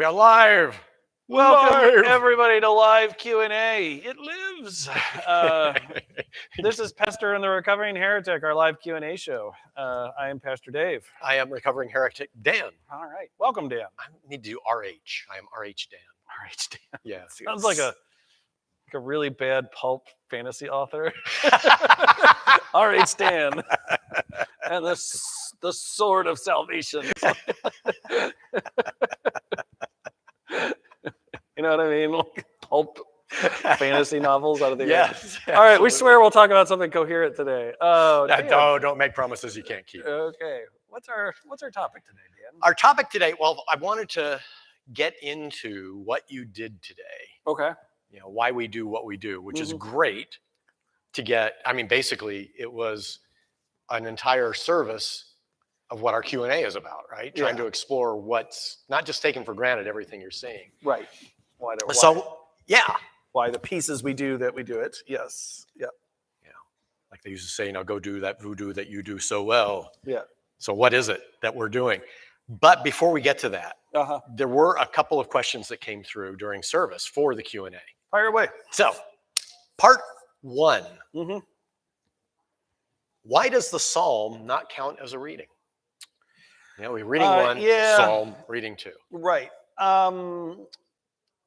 We are live. Welcome everybody to live Q&A. It lives. This is Pastor and the Recovering Heretic, our live Q&A show. I am Pastor Dave. I am Recovering Heretic Dan. All right. Welcome, Dan. I need to do RH. I am RH Dan. RH Dan. Yeah. Sounds like a really bad pulp fantasy author. RH Dan. And the sword of salvation. You know what I mean? Like pulp fantasy novels out of the Yes. All right, we swear we'll talk about something coherent today. Oh, don't make promises you can't keep. Okay. What's our topic today, Dan? Our topic today, well, I wanted to get into what you did today. Okay. You know, why we do what we do, which is great to get. I mean, basically, it was an entire service of what our Q&A is about, right? Trying to explore what's not just taken for granted, everything you're seeing. Right. Why the pieces we do that we do it. Yes. Yeah. Yeah. Like they used to say, you know, go do that voodoo that you do so well. Yeah. So what is it that we're doing? But before we get to that, there were a couple of questions that came through during service for the Q&A. Fire away. So, part one. Why does the psalm not count as a reading? You know, we're reading one, psalm, reading two. Right.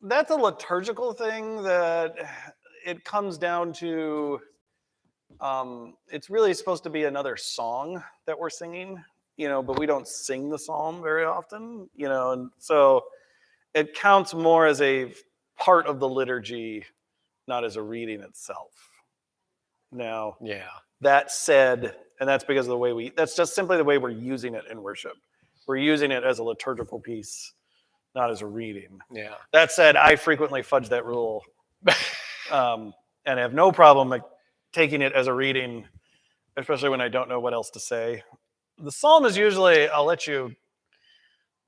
That's a liturgical thing that it comes down to. It's really supposed to be another song that we're singing, you know, but we don't sing the psalm very often, you know, and so it counts more as a part of the liturgy, not as a reading itself. Now, that said, and that's because of the way that's just simply the way we're using it in worship. We're using it as a liturgical piece, not as a reading. Yeah. That said, I frequently fudge that rule and have no problem taking it as a reading, especially when I don't know what else to say. The psalm is usually,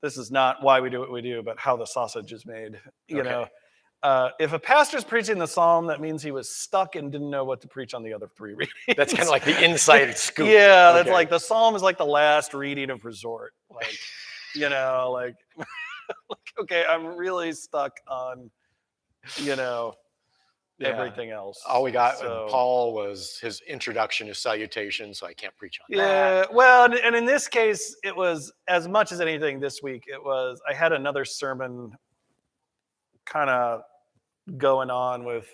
this is not why we do what we do, but how the sausage is made. You know, if a pastor's preaching the psalm, that means he was stuck and didn't know what to preach on the other three readings. That's kind of like the inside scoop. Yeah, that's like the psalm is like the last reading of resort. Like, you know, like, okay, I'm really stuck on, you know, everything else. All we got with Paul was his introduction, his salutation, so I can't preach on that. Yeah, well, and in this case, it was, as much as anything this week, I had another sermon kind of going on with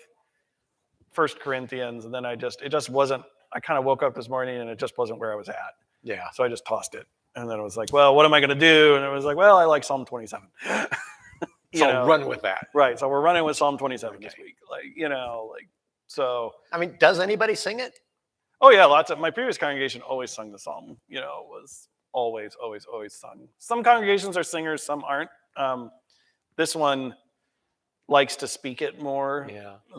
1 Corinthians, and then it just wasn't, I kind of woke up this morning and it just wasn't where I was at. Yeah. So I just tossed it. And then it was like, well, what am I going to do? And it was like, well, I like Psalm 27. So run with that. Right. So we're running with Psalm 27 this week. Like, you know, like, so. I mean, does anybody sing it? Oh, yeah. My previous congregation always sung the psalm, you know, was always sung. Some congregations are singers, some aren't. This one likes to speak it more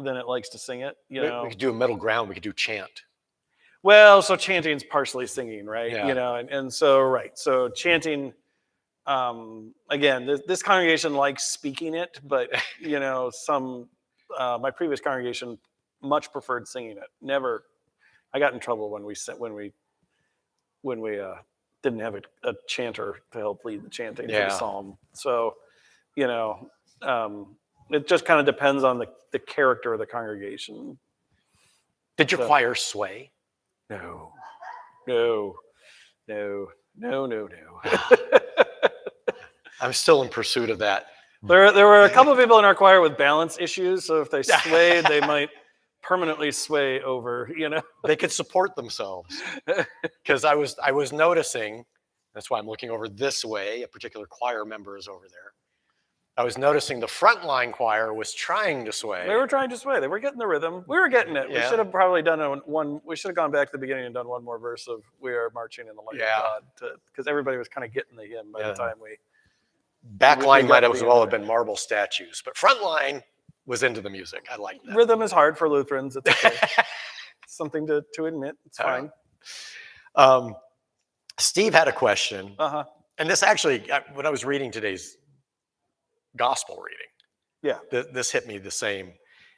than it likes to sing it. You know, we could do a middle ground. We could do chant. Well, so chanting is partially singing, right? Yeah. You know, and so so chanting. Again, this congregation likes speaking it, but you know, my previous congregation much preferred singing it. Never, I got in trouble when we didn't have a chanter to help lead the chanting for the psalm. So, you know, it just kind of depends on the character of the congregation. Did your choir sway? No. I'm still in pursuit of that. There were a couple of people in our choir with balance issues, so if they swayed, they might permanently sway over, you know. They could support themselves. Because I was noticing, that's why I'm looking over this way, a particular choir member is over there. I was noticing the frontline choir was trying to sway. They were trying to sway. They were getting the rhythm. We were getting it. We should have probably done we should have gone back to the beginning and done one more verse of "We Are Marching in the Light of God," because everybody was kind of getting the hymn by the time we. Backline might as well have been marble statues, but frontline was into the music. I like that. Rhythm is hard for Lutherans. It's okay. Something to admit. It's fine. Steve had a question, and this actually, when I was reading today's gospel reading, this hit me the same.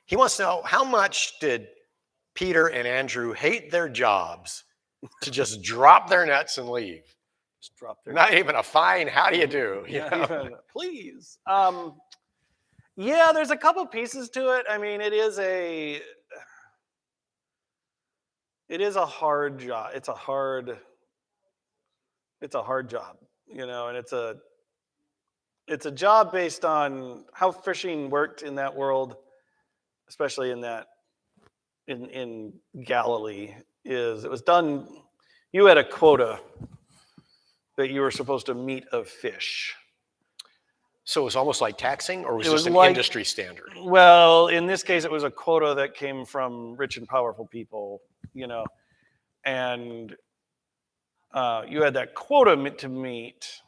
He wants to know, how much did Peter and Andrew hate their jobs to just drop their nets and leave? just drop their Not even a fine. How do you do? You yeah, know? even, please. Yeah, there's a couple pieces to it. I mean, it is a hard job. It's a hard job, and it's a job based on how fishing worked in that world, especially in Galilee. It was done. You had a quota that you were supposed to meet of fish. So it was almost like taxing, or was It this was an like, industry standard? well, in this case, it was a quota that came from rich and powerful people, and you had that quota to meet,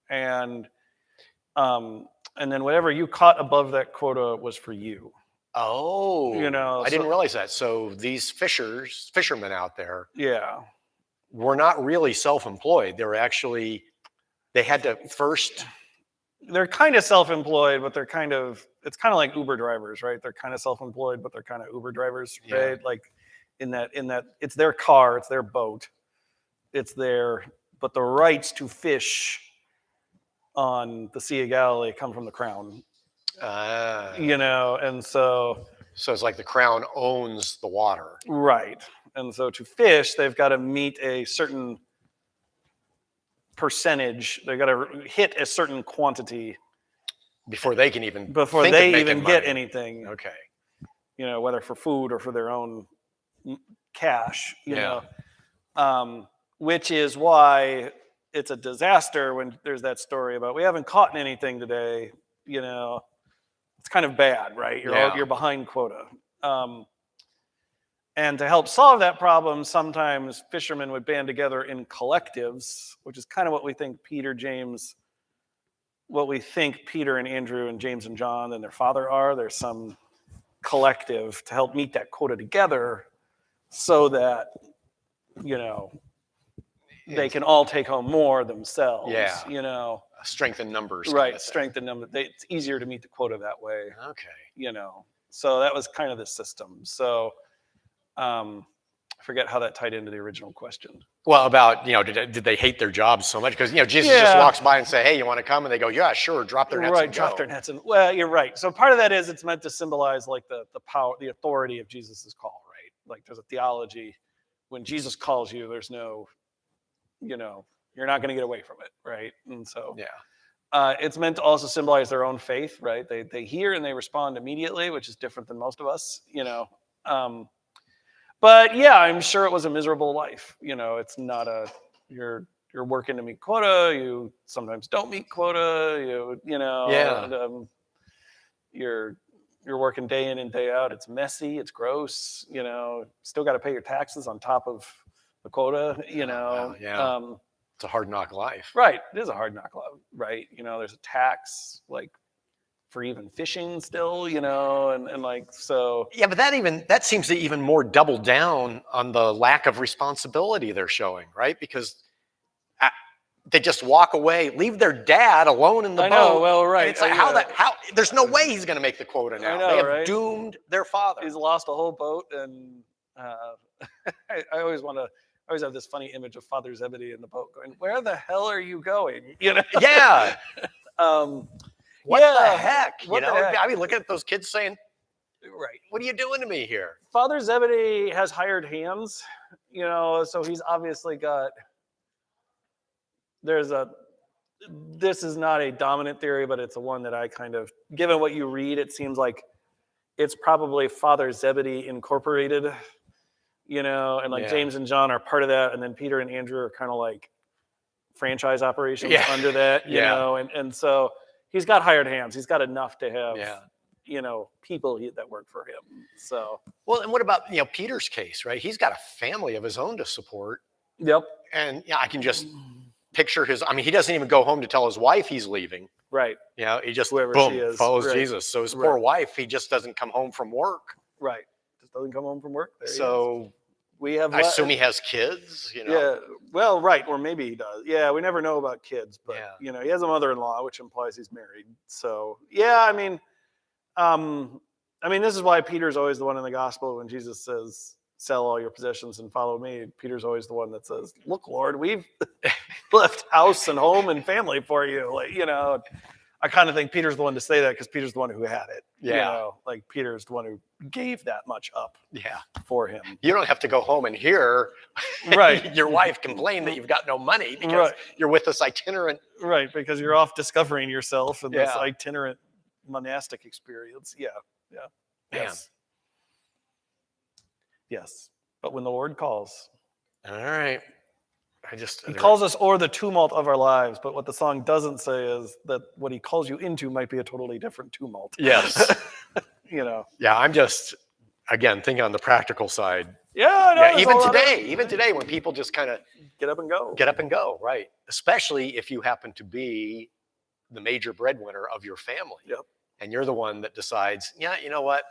and then whatever you caught above that quota was for you. Oh, I didn't So realize that. So these fishermen out there yeah, were not really self-employed. They had to first. they're kind of self-employed, but it's kind of like Uber drivers, right? They're kind of self-employed, but they're kind of Uber drivers, right? Yeah. Like in that it's their car, it's their boat, but the rights to fish on the Sea of Galilee come from the crown, and so So it's like the crown owns the water. right, and so to fish, they've got to meet a certain percentage. They've got to hit a certain quantity Before they can even before think of they making even get money. anything, Okay. whether for food or for their own cash, Yeah. which is why it's a disaster when there's that story about we haven't caught anything today. It's kind of bad, right? You're behind quota. And to help solve that problem, sometimes fishermen would band together in collectives, which is kind of what we think Peter and Andrew and James and John and their father are. There's some collective to help meet that quota together so that, they can all take home more themselves. Yeah. Strength in numbers. kind Right, of thing. strength in numbers. It's easier to meet the quota that way. Okay. So that was kind of the system. So I forget how that tied into the original question. Well, about did they hate their jobs so much? Because Jesus just walks by and say, "Hey, you want to come?" And they go, "Yeah, sure." Drop their nets Right, and drop go. their nets and well, you're right. So part of that is it's meant to symbolize like the power, the authority of Jesus's call, right? Like there's a theology when Jesus calls you, there's no, you're not going to get away from it, right? And so Yeah. it's meant to also symbolize their own faith, right? They hear and they respond immediately, which is different than most of us, But yeah, I'm sure it was a miserable life. It's not you're working to meet quota. You sometimes don't meet quota. Yeah. And, you're working day in and day out. It's messy. It's gross. Still got to pay your taxes on top of the quota. Wow, yeah. It's a hard knock life. Right. It is a hard knock life. Right. There's a tax like for even fishing still. And like so. Yeah, but that seems to even more double down on the lack of responsibility they're showing, right? Because they just walk away, leave their dad alone in the boat. I know. Well, right. And it's like how there's no way he's going to make the quota now. I know, they have right? doomed their father. He's lost a whole boat, and I always have this funny image of Father Zebedee in the boat going, "Where the hell are you going?" Yeah. What the heck? What the heck? I mean, look at those kids saying, Right. "What are you doing to me here?" Father Zebedee has hired hands, so he's obviously got. This is not a dominant theory, but it's a one that I kind of, given what you read, it seems like it's probably Father Zebedee Incorporated, and like James and John are part of that, and then Peter and Andrew are kind of like franchise operations under that, and so he's got hired hands. He's got enough to have, people that work for him. So well, and what about Peter's case, right? He's got a family of his own to support. Yep. And I can just picture he doesn't even go home to tell his wife he's leaving. Right. He just Whoever boom she is. follows Right. Jesus. So his poor wife, he just doesn't come home from work. Right. Just doesn't come home from work. So we have. I assume he has kids. Yeah. Well, right, or maybe he does. Yeah, we never know about kids, but he has a mother-in-law, which implies he's married. So yeah, this is why Peter's always the one in the gospel when Jesus says, "Sell all your possessions and follow me." Peter's always the one that says, "Look, Lord, we've left house and home and family for you. Like, I kind of think Peter's the one to say that because Peter's the one who had it. Yeah. Like Peter's the one who gave that much up Yeah. for him. You don't have to go home and hear Right. your wife complain that you've got no money because Right. you're with this itinerant. Right, because you're off discovering yourself in this Yeah. itinerant monastic experience. Yeah. Man. Yes. Yes. But when the Lord calls, All right. he calls us o'er the tumult of our lives, but what the song doesn't say is that what he calls you into might be a totally different tumult. Yes. Yeah, I'm just, again, thinking on the practical side. Yeah, Yeah, even today, when people just kind of get up and go. Right? Especially if you happen to be the major breadwinner of your family. Yep. And you're the one that decides, yeah, you know what?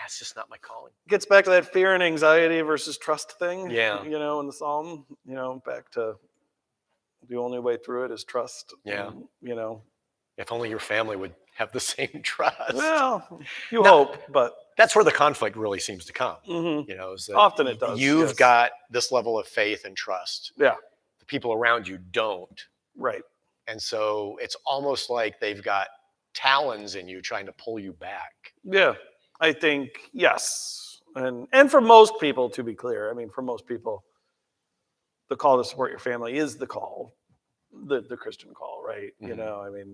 It's just not my calling. Gets back to that fear and anxiety versus trust thing. Yeah. In the Psalm, back to the only way through it is trust. Yeah. And, If only your family would have the same trust. Well, you hope, but that's where the conflict really seems to come. Is that often it does. You've got this level of faith and trust. Yeah. The people around you don't. Right. And so it's almost like they've got talons in you trying to pull you back. Yeah. I think, yes. And for most people, to be clear, for most people, the call to support your family is the call, the Christian call, right? Mm-hmm.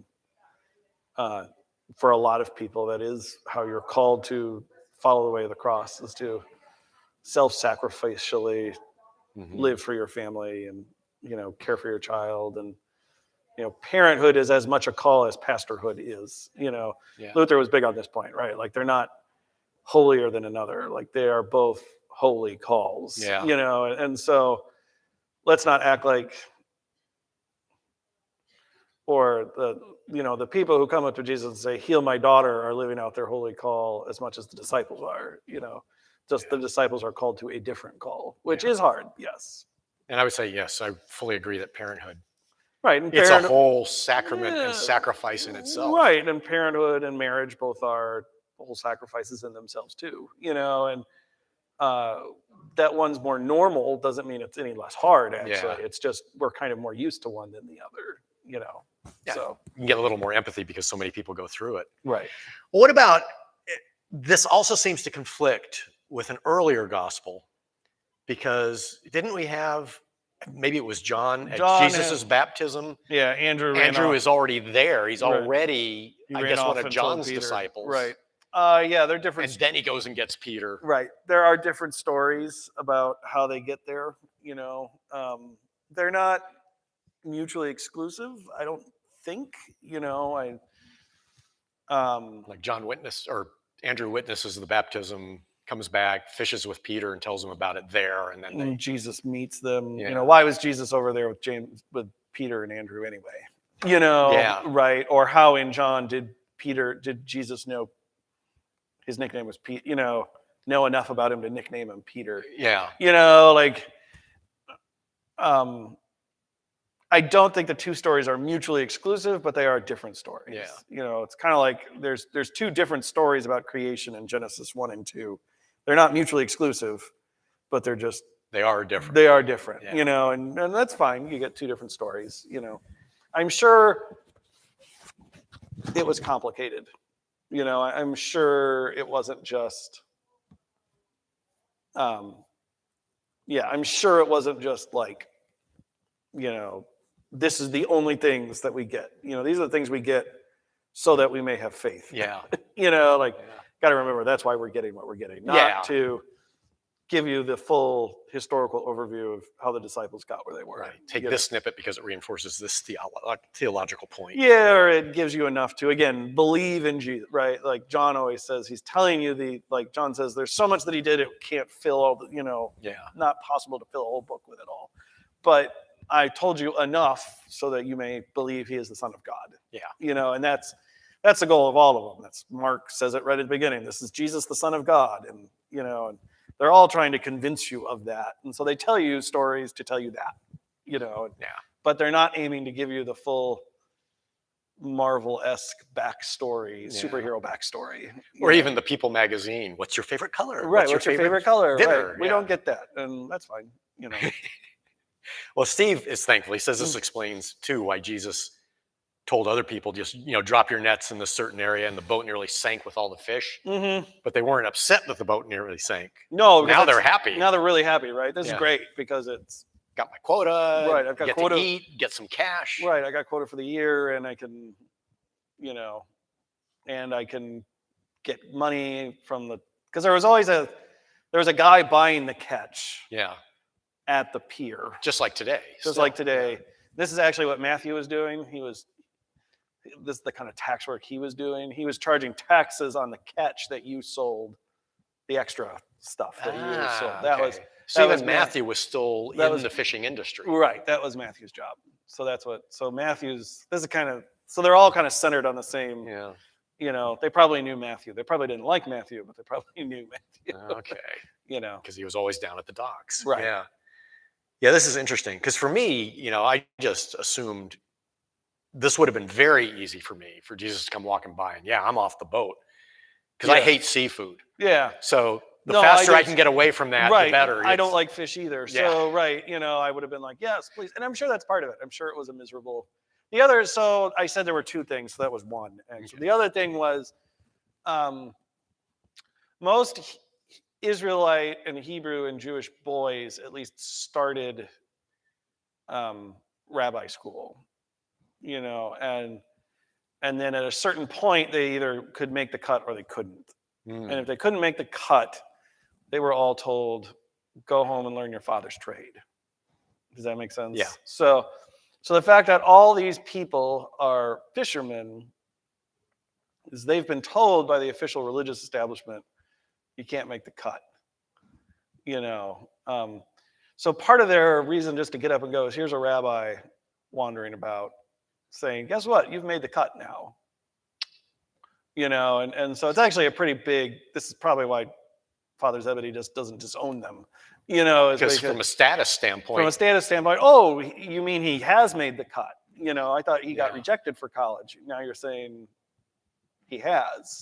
For a lot of people, that is how you're called to follow the way of the cross, is to self-sacrificially live for your family and, care for your child. And, parenthood is as much a call as pastorhood is. Yeah. Luther was big on this point, right? Like, they're not holier than another. Like, they are both holy calls. Yeah. And so let's not act like, or the people who come up to Jesus and say, heal my daughter, are living out their holy call as much as the disciples are. The disciples are called to a different call, which is hard. Yes. And I would say, yes, I fully agree that parenthood, right. And it's a whole sacrament and sacrifice in itself. Right. And parenthood and marriage both are whole sacrifices in themselves too, and that one's more normal doesn't mean it's any less hard, actually. Yeah. It's just we're kind of more used to one than the other, Yeah. So you can get a little more empathy because so many people go through it. Right. Well, what about, this also seems to conflict with an earlier gospel, because didn't we have, maybe it was John at Jesus's baptism? Yeah, Andrew is already there. He's already, he I guess, one of John's Peter. Disciples. Right. Yeah, they're different. And then he goes and gets Peter. Right. There are different stories about how they get there. They're not mutually exclusive, I don't think. Like Andrew witnesses the baptism, comes back, fishes with Peter, and tells him about it there, and then Jesus meets them. Yeah. Why was Jesus over there with Peter and Andrew anyway? Yeah. Right? Or how in John did Jesus know his nickname was Pete? Know enough about him to nickname him Peter? Yeah. I don't think the two stories are mutually exclusive, but they are different stories. Yeah. It's kind of like there's two different stories about creation in Genesis 1 and 2. They're not mutually exclusive, but they are different. They are different, Yeah. And that's fine. You get two different stories, I'm sure it was complicated. I'm sure it wasn't just, I'm sure it wasn't just like, this is the only things that we get. These are the things we get so that we may have faith. Yeah. Got to remember that's why we're getting what we're getting, not to give you the full historical overview of how the disciples got where they were. Right. Take this snippet because it reinforces this theological point. Yeah, or it gives you enough to, again, believe in Jesus, right? Like John always says, he's telling you John says, there's so much that he did, it can't fill all the, not possible to fill a whole book with it all. But I told you enough so that you may believe he is the Son of God. Yeah. And that's the goal of all of them. That's Mark says it right at the beginning. This is Jesus, the Son of God. And, and they're all trying to convince you of that. And so they tell you stories to tell you that, but they're not aiming to give you the full Marvel-esque backstory, superhero backstory. Or even the People magazine. What's your favorite color? Right. What's your favorite color? Dinner? Right. We don't get that. And that's fine. Well, Steve is thankful. He says this explains too why Jesus told other people just drop your nets in this certain area, and the boat nearly sank with all the fish. Mm-hmm. But they weren't upset that the boat nearly sank. No, Now they're happy. Now they're really happy, right? This is Yeah. great because it's Got my quota. right. I've got get quota. to eat, get some cash. Right, I got quota for the year, and I can, and I can get money from the because there was a guy buying the catch Yeah. at the pier, Just like today. just like today. This is actually what Matthew was doing. This is the kind of tax work he was doing. He was charging taxes on the catch that you sold, the extra stuff that you sold. That okay. was So that even was Matthew was still in the fishing industry. right. That was Matthew's job. So Matthew's. This is kind of so they're all kind of centered on the same. Yeah. They probably knew Matthew. They probably didn't like Matthew, but they probably knew Matthew. Okay. Because he was always down at the docks. Right. Yeah. Yeah, this is interesting because for me, I just assumed this would have been very easy for me for Jesus to come walking by and I'm off the boat because I hate seafood. Yeah. So the faster I can get away from that, the better. I don't like fish either. So I would have been like, yes, please. And I'm sure that's part of it. I'm sure it was a miserable. The other, so I said there were two things. So that was one. And the other thing was most Israelite and Hebrew and Jewish boys at least started rabbi school, and then at a certain point they either could make the cut or they couldn't. And if they couldn't make the cut, they were all told, go home and learn your father's trade. Does that make sense? Yeah. So the fact that all these people are fishermen is they've been told by the official religious establishment, you can't make the cut. So part of their reason just to get up and go is here's a rabbi wandering about saying, guess what? You've made the cut now. And so it's actually a pretty big, this is probably why Father Zebedee just doesn't disown them. Because from a status standpoint. Oh, you mean he has made the cut? I thought he got rejected for college. Now you're saying he has.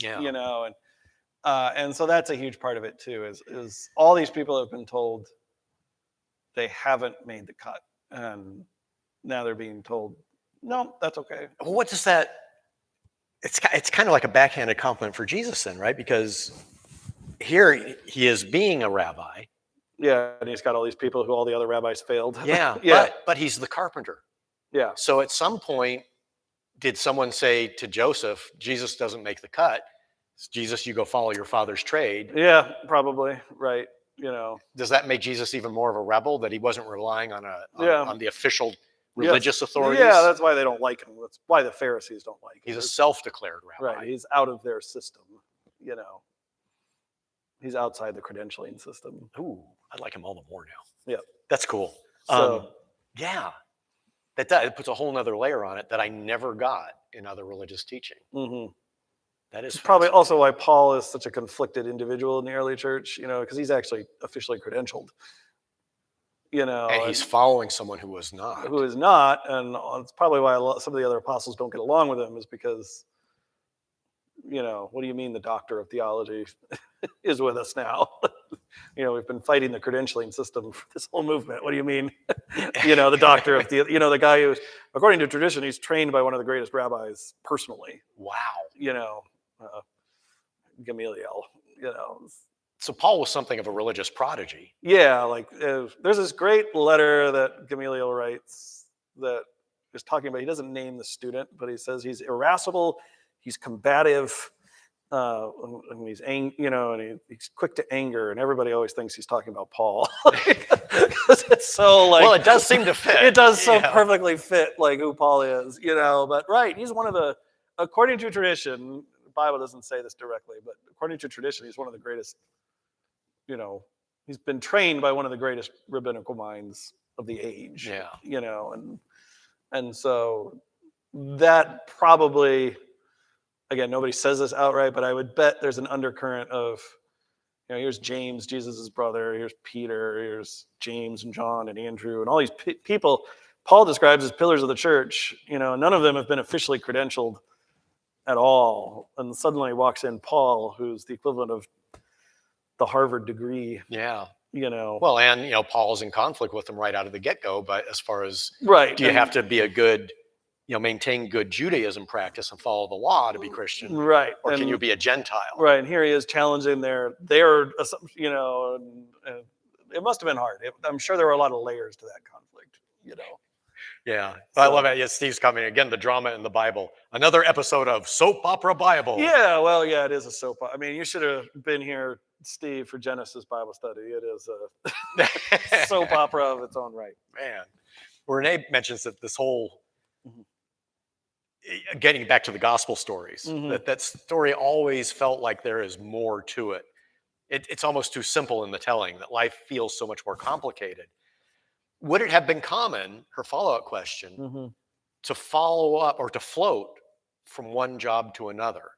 And so that's a huge part of it too. Is all these people have been told they haven't made the cut, and now they're being told, no, that's okay. Well, what does that? It's kind of like a backhanded compliment for Jesus, then, right? Because here he is being a rabbi. Yeah, and he's got all these people who all the other rabbis failed. Yeah. But he's the carpenter. Yeah. So at some point, did someone say to Joseph, Jesus doesn't make the cut? Jesus, you go follow your father's trade. Yeah, probably. Right. Does that make Jesus even more of a rebel, that he wasn't relying on the official religious authorities? Yeah, that's why they don't like him. That's why the Pharisees don't like him. He's a self-declared rabbi. Right. He's out of their system. He's outside the credentialing system. Ooh, I like him all the more now. Yeah. That's cool. So, It puts a whole nother layer on it that I never got in other religious teaching. Mm-hmm. That is probably also why Paul is such a conflicted individual in the early church, because he's actually officially credentialed. And he's following someone who is not. And it's probably why some of the other apostles don't get along with him, is because, what do you mean the doctor of theology is with us now? We've been fighting the credentialing system for this whole movement. What do you mean? The doctor of the guy who's, according to tradition, he's trained by one of the greatest rabbis personally. Wow. Gamaliel, So Paul was something of a religious prodigy. Yeah, there's this great letter that Gamaliel writes that is talking about, he doesn't name the student, but he says he's irascible, he's combative, and he's and he's quick to anger, and everybody always thinks he's talking about Paul. Because it's so well, it does seem to fit. It does so perfectly fit who Paul is, but right, he's one of the, according to tradition, the Bible doesn't say this directly, but according to tradition, he's one of the greatest, he's been trained by one of the greatest rabbinical minds of the age. And so that probably, again, nobody says this outright, but I would bet there's an undercurrent of, here's James, Jesus's brother, here's Peter, here's James and John and Andrew, and all these people Paul describes as pillars of the church. None of them have been officially credentialed at all. And suddenly walks in Paul, who's the equivalent of the Harvard degree. Yeah. Well, and Paul's in conflict with them right out of the get-go. But as far as Right. do you have to be a good, maintain good Judaism practice and follow the law to be Christian, Right. or can you be a Gentile? Right. And here he is challenging their and it must have been hard. I'm sure there were a lot of layers to that conflict. Yeah, I love it. Yeah, Steve's coming again. The drama in the Bible. Another episode of Soap Opera Bible. Yeah, well, yeah, it is a soap opera. I mean, you should have been here, Steve, for Genesis Bible study. It is a soap opera of its own right. Man, Renee mentions that this whole Mm-hmm. getting back to the gospel stories, Mm-hmm. that story always felt like there is more to it. It's almost too simple in the telling, that life feels so much more complicated. Would it have been common, her follow-up question, Mm-hmm. to follow up or to float from one job to another?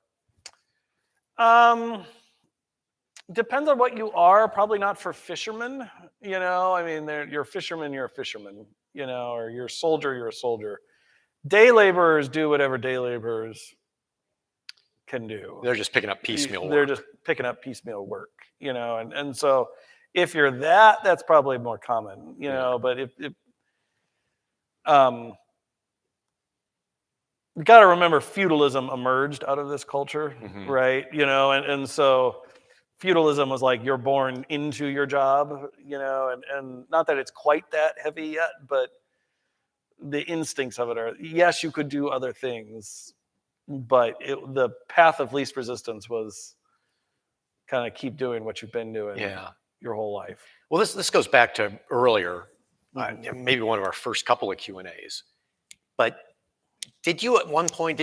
Depends on what you are. Probably not for fishermen. I mean, you're a fisherman, you're a fisherman. Or you're a soldier, you're a soldier. Day laborers do whatever day laborers can do. They're just picking up piecemeal work. They're just picking up piecemeal work, and so if you're that's probably more common, but if you got to remember feudalism emerged out of this culture, right? And so feudalism was like you're born into your job, and not that it's quite that heavy yet, but the instincts of it are, yes, you could do other things, but the path of least resistance was kind of keep doing what you've been doing your whole life. Well, this goes back to earlier, maybe one of our first couple of Q&As. But didn't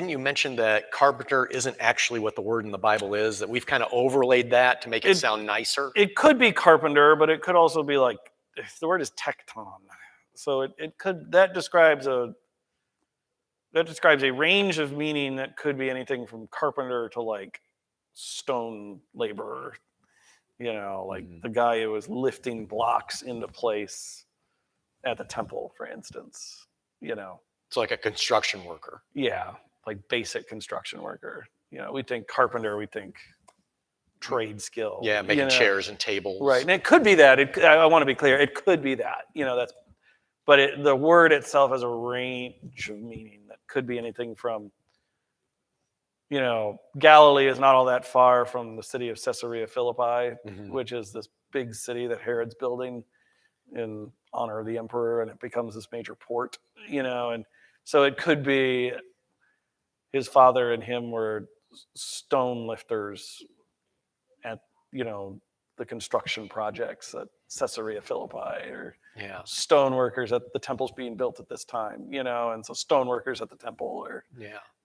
you mention that carpenter isn't actually what the word in the Bible is, that we've kind of overlaid that to make it sound nicer? It could be carpenter, but it could also be like, the word is tecton. So that describes a range of meaning that could be anything from carpenter to like stone laborer, like the guy who was lifting blocks into place at the temple, for instance, It's like a construction worker. Yeah, like basic construction worker. We think carpenter, we think trade skill. Yeah, making chairs and tables. Right, and it could be that. I want to be clear. It could be that. But the word itself has a range of meaning that could be anything from, Galilee is not all that far from the city of Caesarea Philippi, which is this big city that Herod's building in honor of the emperor, and it becomes this major port, and so it could be his father and him were stone lifters at, the construction projects at Caesarea Philippi, or stone workers at the temples being built at this time, and so stone workers at the temple, or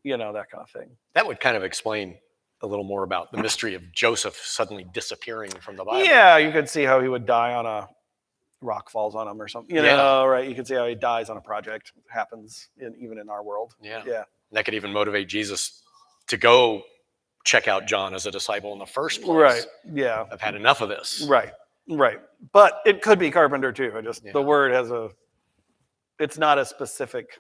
that kind of thing. That would kind of explain a little more about the mystery of Joseph suddenly disappearing from the Bible. Yeah, you could see how he would die on a rock falls on him or something. Right? You could see how he dies on a project. It happens even in our world. Yeah. And that could even motivate Jesus to go check out John as a disciple in the first place. Right. Yeah. I've had enough of this. Right. But it could be carpenter too. The word has it's not a specific,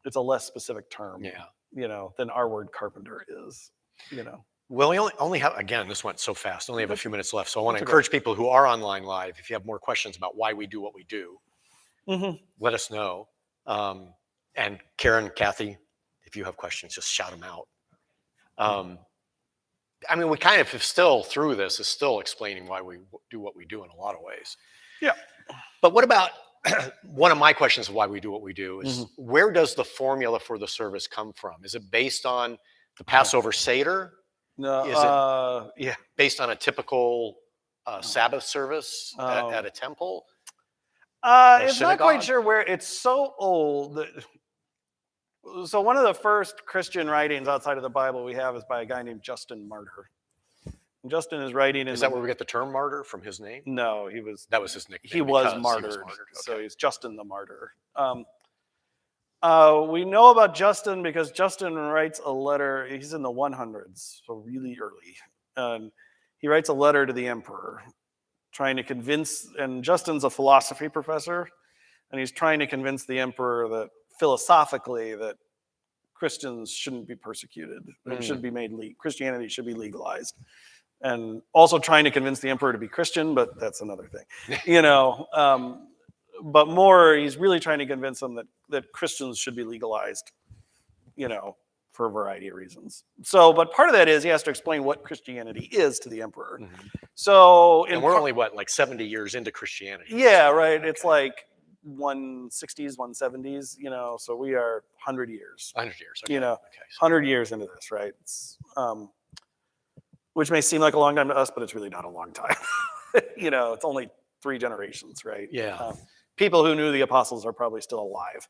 it's a less specific term. Than our word carpenter is. Well, we only have, again, this went so fast. Only have a few minutes left. So I want to encourage people who are online live, if you have more questions about why we do what we do, let us know. And Karen, Kathy, if you have questions, just shout them out. I mean, we kind of still, through this, is still explaining why we do what we do in a lot of ways. Yeah. But what about, one of my questions of why we do what we do is, where does the formula for the service come from? Is it based on the Passover Seder? No. Is it based on a typical Sabbath service at a temple? It's not quite sure where. It's so old. So one of the first Christian writings outside of the Bible we have is by a guy named Justin Martyr. And Justin is writing. Is that where we get the term martyr from his name? No, that was his nickname. He was martyred. Okay. So he's Justin the Martyr. We know about Justin because Justin writes a letter. He's in the 100s, so really early. He writes a letter to the emperor, trying to convince. And Justin's a philosophy professor, and he's trying to convince the emperor that philosophically that Christians shouldn't be persecuted. It should be made Christianity should be legalized, and also trying to convince the emperor to be Christian, but that's another thing, but more, he's really trying to convince them that Christians should be legalized, for a variety of reasons. So, but part of that is he has to explain what Christianity is to the emperor. Mhm. So, And we're only like 70 years into Christianity. yeah, right. Okay. It's like 160s, 170s, so we are 100 years. 100 years. Okay. 100 years into this, right? It's, which may seem like a long time to us, but it's really not a long time. It's only 3 generations, right? Yeah. People who knew the apostles are probably still alive.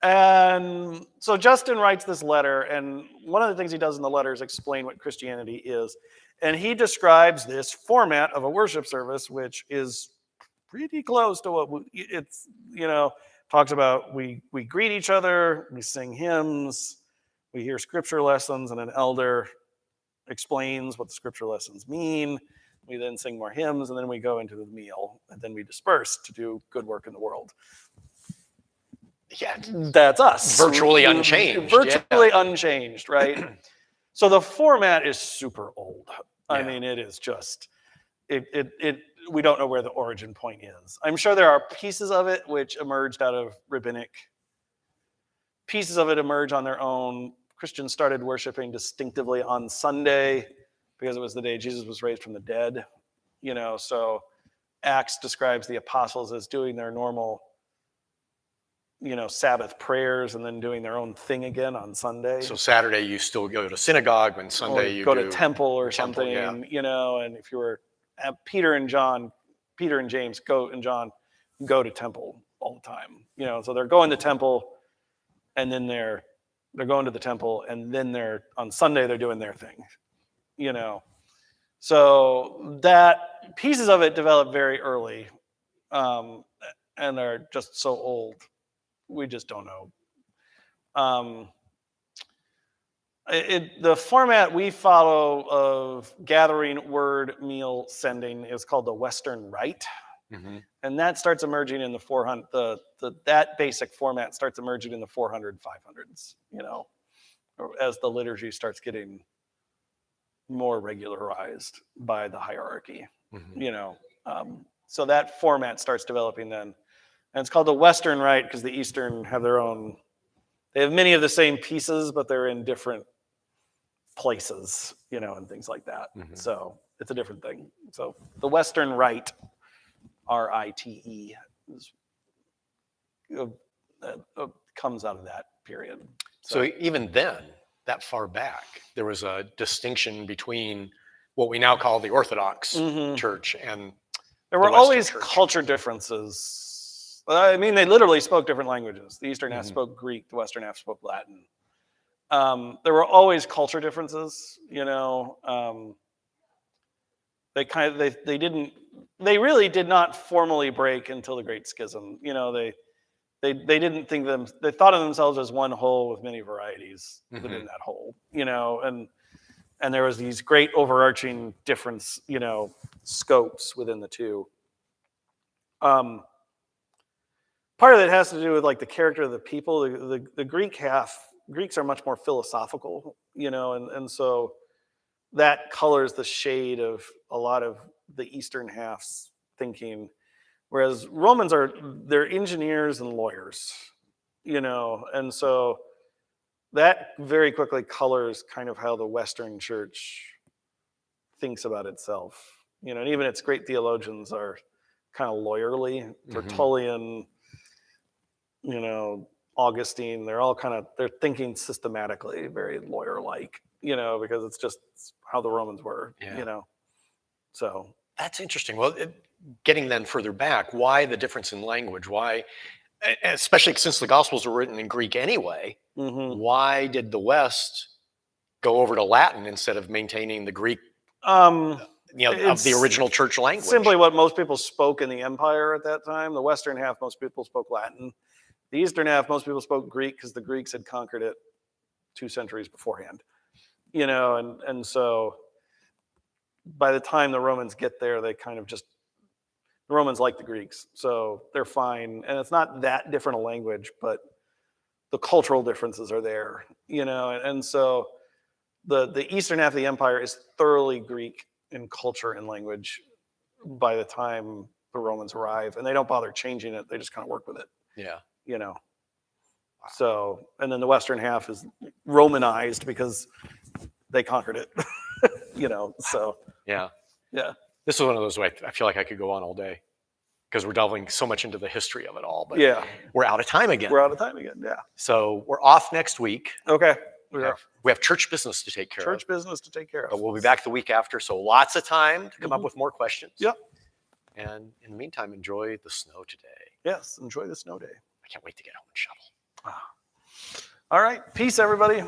And so Justin writes this letter, and one of the things he does in the letter is explain what Christianity is. And he describes this format of a worship service, which is pretty close to what it's, talks about we greet each other, we sing hymns, we hear scripture lessons, and an elder explains what the scripture lessons mean. We then sing more hymns, and then we go into the meal, and then we disperse to do good work in the world. Yeah, that's us. Virtually unchanged. Unchanged, right? So the format is super old. Yeah. I mean, it is just we don't know where the origin point is. I'm sure there are pieces of it which emerged out of rabbinic. Pieces of it emerge on their own. Christians started worshiping distinctively on Sunday because it was the day Jesus was raised from the dead. So Acts describes the apostles as doing their normal Sabbath prayers and then doing their own thing again on Sunday. So Saturday you still go to synagogue, and Sunday you go to temple or something, yeah. And if you were Peter and James go to temple all the time. So they're going to temple, and then they're going to the temple, and then on Sunday they're doing their thing. So that pieces of it developed very early, and are just so old. We just don't know. The format we follow of gathering, word, meal, sending is called the Western Rite. Mm-hmm. And that starts emerging in the 400. That basic format starts emerging in the 400, 500s, as the liturgy starts getting more regularized by the hierarchy, mm-hmm. So that format starts developing then. And it's called the Western Rite because the Eastern have their own. They have many of the same pieces, but they're in different places, and things like that. Mm-hmm. So it's a different thing. So the Western Rite, R-I-T-E, comes out of that period. So even then, that far back, there was a distinction between what we now call the Orthodox mm-hmm. Church and there were always culture differences. I mean, they literally spoke different languages. The Eastern half mm-hmm. spoke Greek, the Western half spoke Latin. There were always culture differences, they really did not formally break until the Great Schism. They didn't think they thought of themselves as one whole with many varieties mm-hmm. within that whole, and there was these great overarching difference, scopes within the two. Part of it has to do with like the character of the people. The Greeks are much more philosophical, and so that colors the shade of a lot of the Eastern half's thinking, whereas Romans they're engineers and lawyers, and so that very quickly colors kind of how the Western Church thinks about itself, and even its great theologians are kind of lawyerly. Mm-hmm. Tertullian, Augustine, they're thinking systematically, very lawyer-like, because it's just how the Romans were, So that's interesting. Well, getting then further back, why the difference in language? Why, especially since the Gospels were written in Greek anyway, mm-hmm. why did the West go over to Latin instead of maintaining the Greek, of the original church language? Simply what most people spoke in the empire at that time. The Western half, most people spoke Latin. The Eastern half, most people spoke Greek because the Greeks had conquered it 2 centuries beforehand, and so by the time the Romans get there, they kind of the Romans like the Greeks, so they're fine. And it's not that different a language, but the cultural differences are there, and so the eastern half of the empire is thoroughly Greek in culture and language by the time the Romans arrive, and they don't bother changing it. They just kind of work with it, Yeah. you know. So, and then the western half is Romanized because they conquered it, you know. So, Yeah. yeah. This is one of those where I feel like I could go on all day because we're delving so much into the history of it all. But Yeah. we're out of time again. We're out of time again. Yeah. So we're off next week. Okay. We have church business to take care of. Church business to take care of. But we'll be back the week after. So lots of time to come up with more questions. Yep. And in the meantime, enjoy the snow today. Yes. Enjoy the snow day. I can't wait to get home and shovel. All right. Peace, everybody.